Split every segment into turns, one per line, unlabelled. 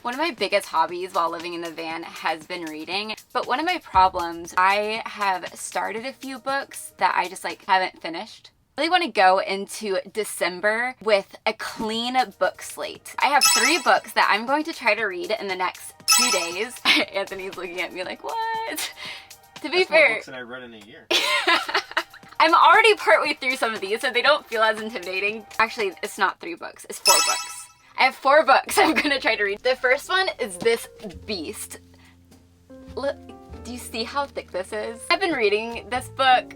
One of my biggest hobbies while living in the van has been reading, but one of my problems, I have started a few books that I just like haven't finished. I really want to go into December with a clean book slate. I have 3 books that I'm going to try to read in the next 2 days. Anthony's looking at me like, what? To be fair,
more books than I read in a year.
I'm already partway through some of these, so they don't feel as intimidating. Actually, it's not 3 books, it's 4 books. I have 4 books I'm gonna try to read. The first one is this beast. Look, do you see how thick this is? I've been reading this book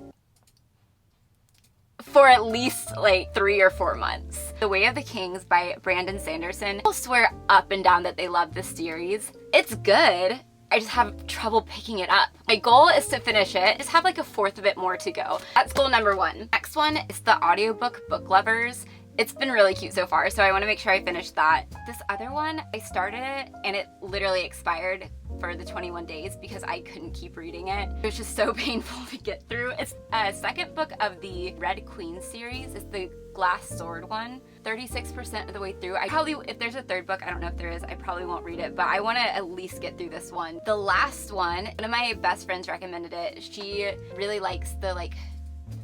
for at least like 3 or 4 months. The Way of the Kings by Brandon Sanderson. People swear up and down that they love this series. It's good. I just have trouble picking it up. My goal is to finish it. Just have like a 1/4 of it more to go. That's goal number 1. Next one is the audiobook Book Lovers. It's been really cute so far, so I want to make sure I finish that. This other one, I started it and it literally expired for the 21 days because I couldn't keep reading it. It was just so painful to get through. It's a second book of the Red Queen series. It's the Glass Sword one. 36% of the way through. I probably, if there's a 3rd book, I don't know if there is, I probably won't read it, but I want to at least get through this one. The last one of my best friends recommended it. She really likes the like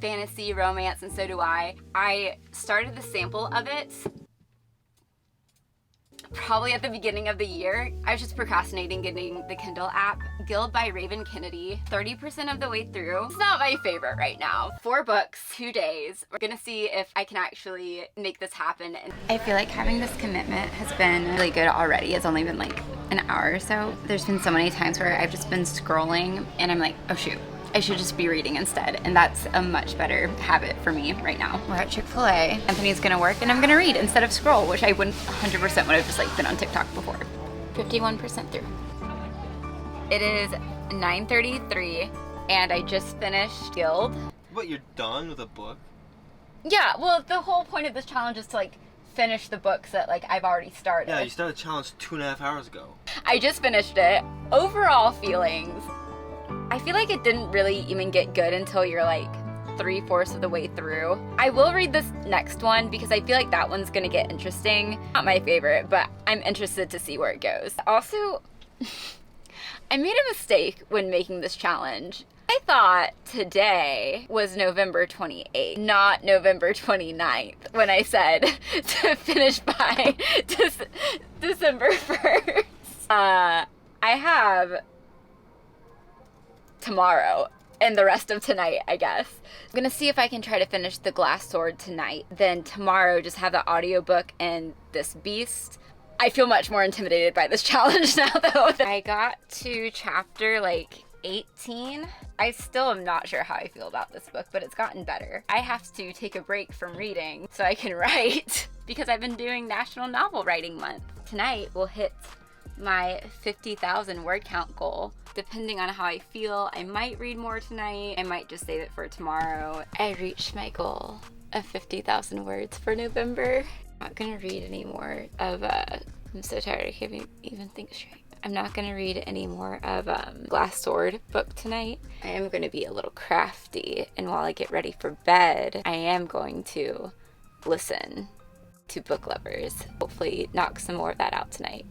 fantasy romance, and so do I. I started the sample of it probably at the beginning of the year. I was just procrastinating getting the Kindle app. Gild by Raven Kennedy, 30% of the way through. It's not my favorite right now. 4 books, 2 days. We're gonna see if I can actually make this happen. I feel like having this commitment has been really good already. It's only been like an hour or so. There's been so many times where I've just been scrolling and I'm like, oh shoot, I should just be reading instead, and that's a much better habit for me right now. We're at Chick-fil-A. Anthony's gonna work and I'm gonna read instead of scroll, which I wouldn't 100% would have just like been on TikTok before. 51% through. It is 9:33 and I just finished Gild.
What, you're done with a book?
Yeah, well the whole point of this challenge is to like finish the books that like I've already started.
Yeah, you started the challenge 2.5 hours ago.
I just finished it. Overall feelings, I feel like it didn't really even get good until you're like 3/4 of the way through. I will read this next one because I feel like that one's gonna get interesting. Not my favorite, but I'm interested to see where it goes. Also, I made a mistake when making this challenge. I thought today was November 28th, not November 29th, when I said to finish by December 1st. I have tomorrow and the rest of tonight, I guess. I'm gonna see if I can try to finish the Glass Sword tonight. Then tomorrow just have the audiobook and this beast. I feel much more intimidated by this challenge now though. I got to chapter like 18. I still am not sure how I feel about this book, but it's gotten better. I have to take a break from reading so I can write because I've been doing National Novel Writing Month. Tonight we'll hit my 50,000 word count goal. Depending on how I feel, I might read more tonight. I might just save it for tomorrow. I reached my goal of 50,000 words for November. I'm not gonna read any more of, I'm so tired, I can't even think straight. I'm not gonna read any more of Glass Sword book tonight. I am gonna be a little crafty, and while I get ready for bed, I am going to listen to Book Lovers. Hopefully knock some more of that out tonight.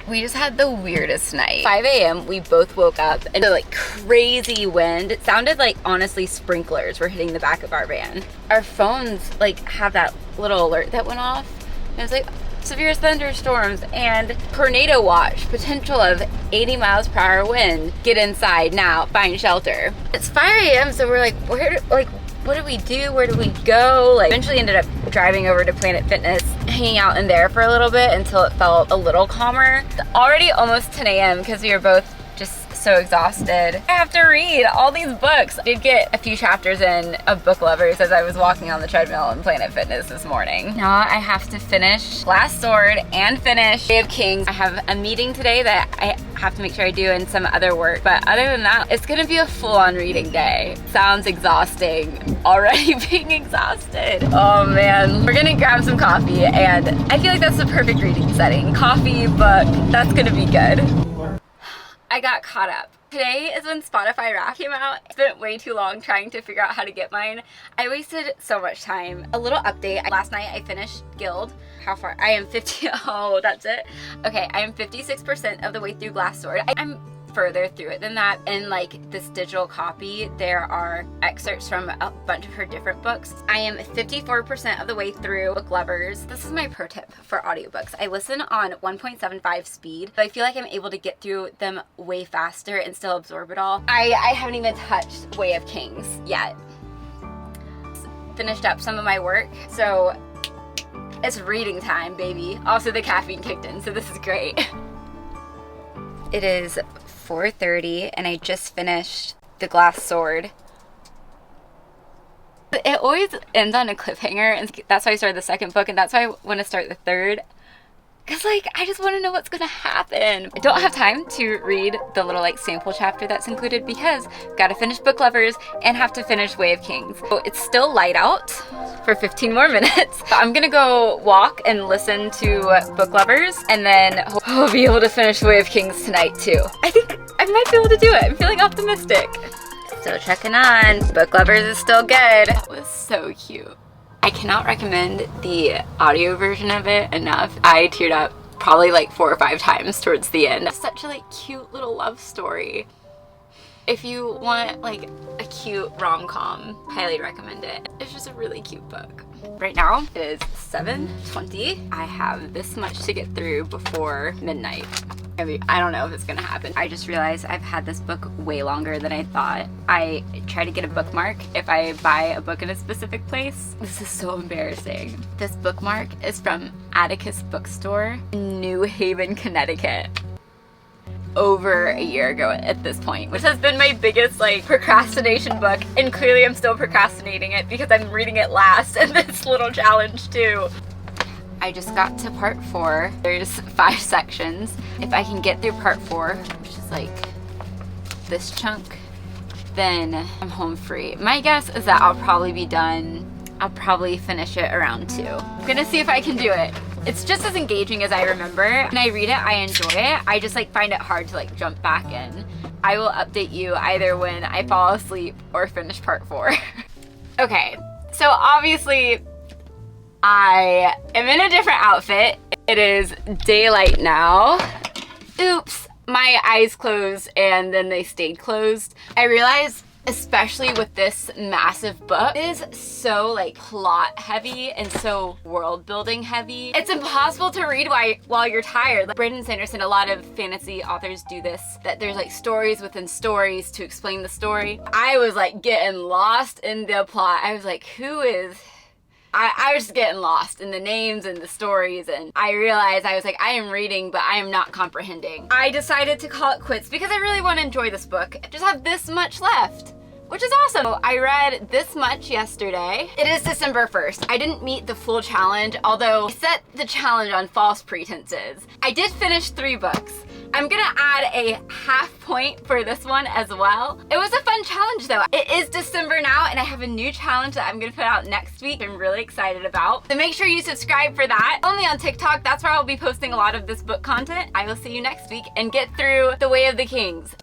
We just had the weirdest night. 5 a.m. we both woke up and the like crazy wind. It sounded like honestly sprinklers were hitting the back of our van. Our phones like have that little alert that went off. And it was like severe thunderstorms and tornado watch, potential of 80 miles per hour wind. Get inside now, find shelter. It's 5 a.m. so we're like, what do we do? Where do we go? Like, eventually ended up driving over to Planet Fitness, hanging out in there for a little bit until it felt a little calmer. It's already almost 10 a.m. because we were both just so exhausted. I have to read all these books. I did get a few chapters in of Book Lovers as I was walking on the treadmill in Planet Fitness this morning. Now I have to finish Glass Sword and finish Way of Kings. I have a meeting today that I have to make sure I do and some other work, but other than that, it's gonna be a full-on reading day. Sounds exhausting. Already being exhausted. Oh man. We're gonna grab some coffee and I feel like that's the perfect reading setting. Coffee, book, that's gonna be good. I got caught up. Today is when Spotify Wrapped came out. I spent way too long trying to figure out how to get mine. I wasted so much time. A little update. Last night I finished Gild. how far? I am 50, oh, that's it? Okay, I am 56% of the way through Glass Sword. I'm further through it than that. In like this digital copy, there are excerpts from a bunch of her different books. I am 54% of the way through Book Lovers. This is my pro tip for audiobooks. I listen on 1.75 speed, but I feel like I'm able to get through them way faster and still absorb it all. I haven't even touched Way of Kings yet. Finished up some of my work, so it's reading time, baby. Also, the caffeine kicked in, so this is great. It is 4:30 and I just finished The Glass Sword. It always ends on a cliffhanger, and that's why I started the second book, and that's why I want to start the third. Because, like, I just want to know what's going to happen. I don't have time to read the little, like, sample chapter that's included because I've got to finish Book Lovers and have to finish Way of Kings. So it's still light out for 15 more minutes. I'm going to go walk and listen to Book Lovers, and then I'll be able to finish Way of Kings tonight, too. I think I might be able to do it. I'm feeling optimistic. Still checking on. Book Lovers is still good. That was so cute. I cannot recommend the audio version of it enough. I teared up probably like 4 or 5 times towards the end. Such a like cute little love story. If you want like a cute rom-com, highly recommend it. It's just a really cute book. Right now it is 7:20. I have this much to get through before midnight. I mean, I don't know if it's gonna happen. I just realized I've had this book way longer than I thought. I try to get a bookmark if I buy a book in a specific place. This is so embarrassing. This bookmark is from Atticus Bookstore in New Haven, Connecticut. Over a year ago at this point, which has been my biggest like procrastination book, and clearly I'm still procrastinating it because I'm reading it last in this little challenge too. I just got to part 4. There's 5 sections. If I can get through part 4, which is like this chunk, then I'm home free. My guess is that I'll probably be done. I'll probably finish it around 2. I'm gonna see if I can do it. It's just as engaging as I remember. When I read it, I enjoy it. I just like find it hard to like jump back in. I will update you either when I fall asleep or finish part 4. Okay, so obviously I am in a different outfit. It is daylight now. Oops, my eyes closed and then they stayed closed. I realized, especially with this massive book, it is so like plot heavy and so world building heavy. It's impossible to read while you're tired. Like Brandon Sanderson, a lot of fantasy authors do this, that there's like stories within stories to explain the story. I was like getting lost in the plot. I was like, who is... I was just getting lost in the names and the stories, and I realized I was like, I am reading, but I am not comprehending. I decided to call it quits because I really want to enjoy this book. I just have this much left, which is awesome. So I read this much yesterday. It is December 1st. I didn't meet the full challenge, although I set the challenge on false pretenses. I did finish 3 books. I'm gonna add a half point for this one as well. It was a fun challenge though. It is December now and I have a new challenge that I'm gonna put out next week I'm really excited about. So make sure you subscribe for that. Only on TikTok, that's where I'll be posting a lot of this book content. I will see you next week and get through The Way of the Kings.